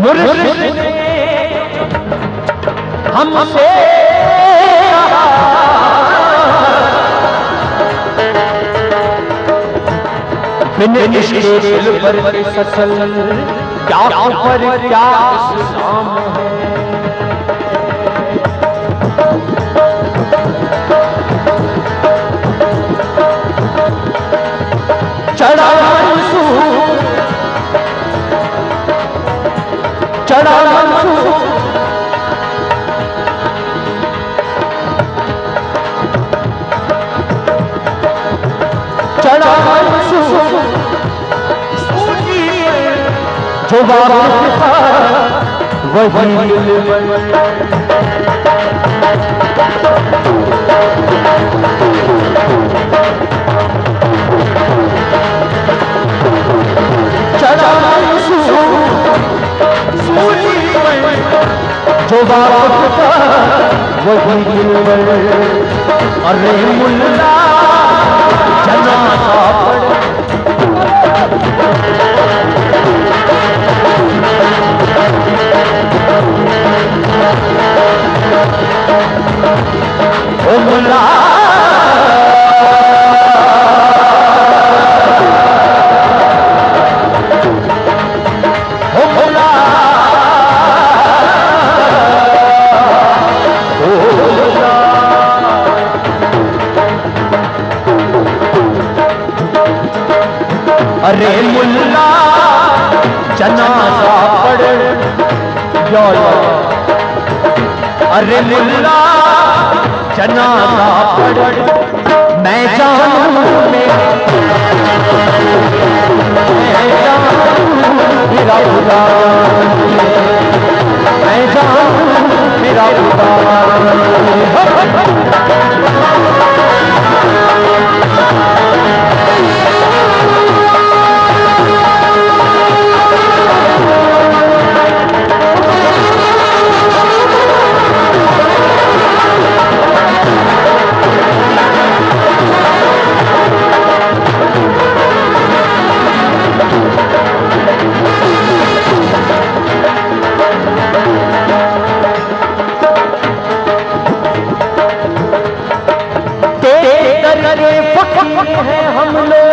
मुर्शिद ने हमसे बिन इश्क़ दिल पर फसल क्या पर क्या इस्लाम है। चढ़ा मंसूर चढ़ा मंसूर चढ़ा मंसूर जो वापस वही चढ़ा जो वापस वही अरे मुल्ला जनाजा पढ़ ओ मुल्ला अरे मुल्ला जनाजा पढ़ अरे मुल्ला जनाजा पढ़ मैं जानूं मेरा खुदा मैं जानूं मेरा खुदा हैं हम लोग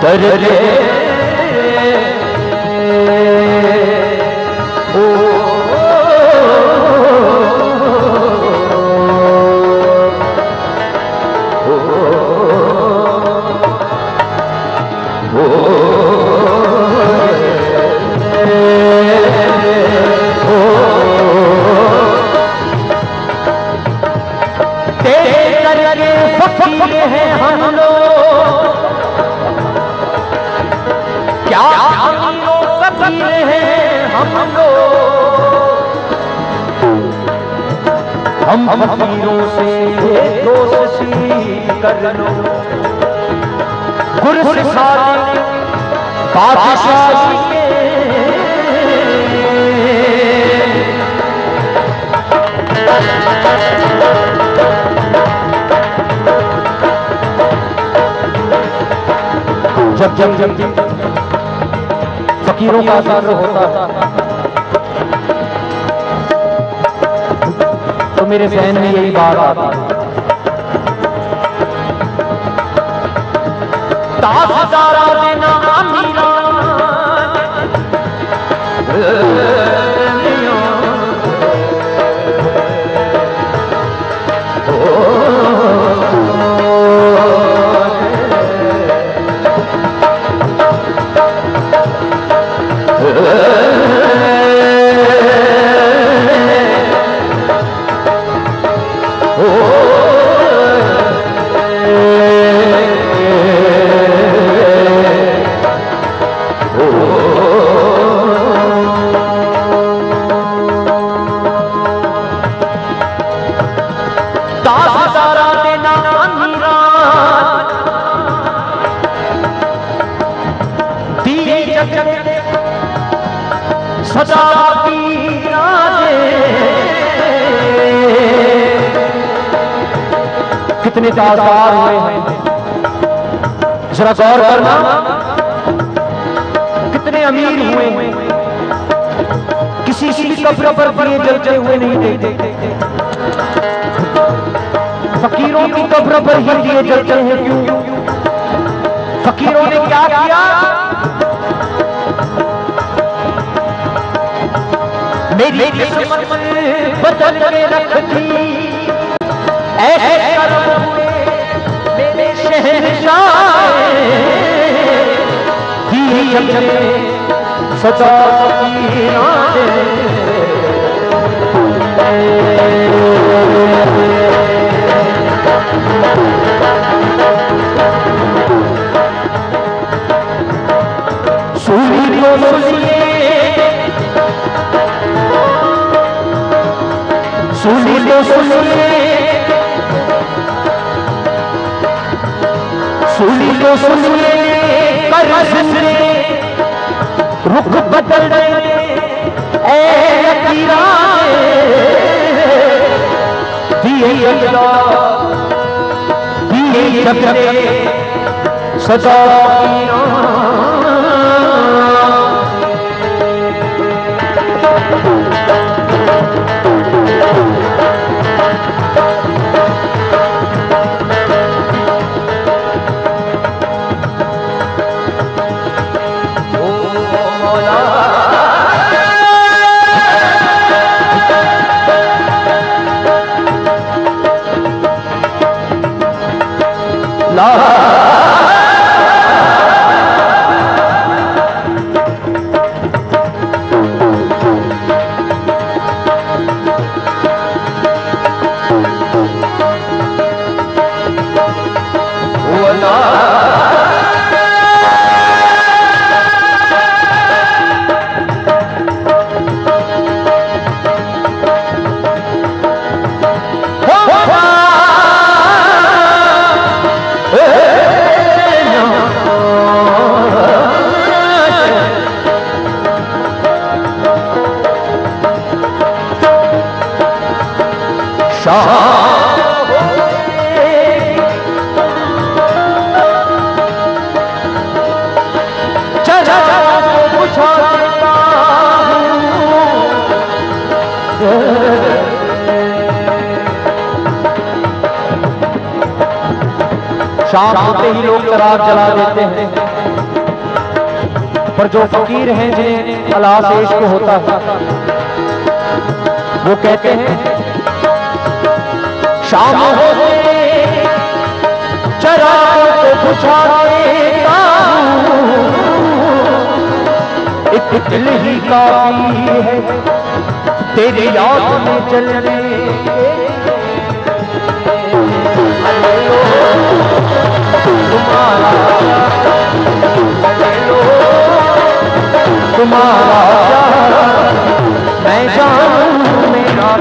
दर्रे हैं हम लोग क्या फकीर हैं हम लोग हम फकीरों से दोस्ती कर लो गुरसादी बादशाही के जब जब जब फकीरों का असर होता तो मेरे ज़हन में यही बात आती ताज़दारा देना अमीरा की राजे, कितने ताजदार हुए हैं, जरा गौर करना, कितने अमीर हुए हैं, किसी की कब्र पर दिए जलते हुए नहीं देखते, फकीरों की कब्र पर ही दिए जलते हैं। क्यों? फकीरों ने क्या किया? मेरी किस्मत बदल के रख दी, ऐसे कर्म हुए मेरे शहंशाह, दी जब सजा की रातें। सुनिए सुनिए सुनिए सुनिए कर सुनिए रुख बदल गए दिए सजा शाम होते ही लोग चिराग जला देते हैं, पर जो फकीर हैं जिन्हें अल्लाह से इश्क होता है वो कहते हैं शाम होते चिराग को बुझा देता हूं, एक दिल ही काफी है तेरी याद में जलने। तुम्हारा मैं जानूं मेरा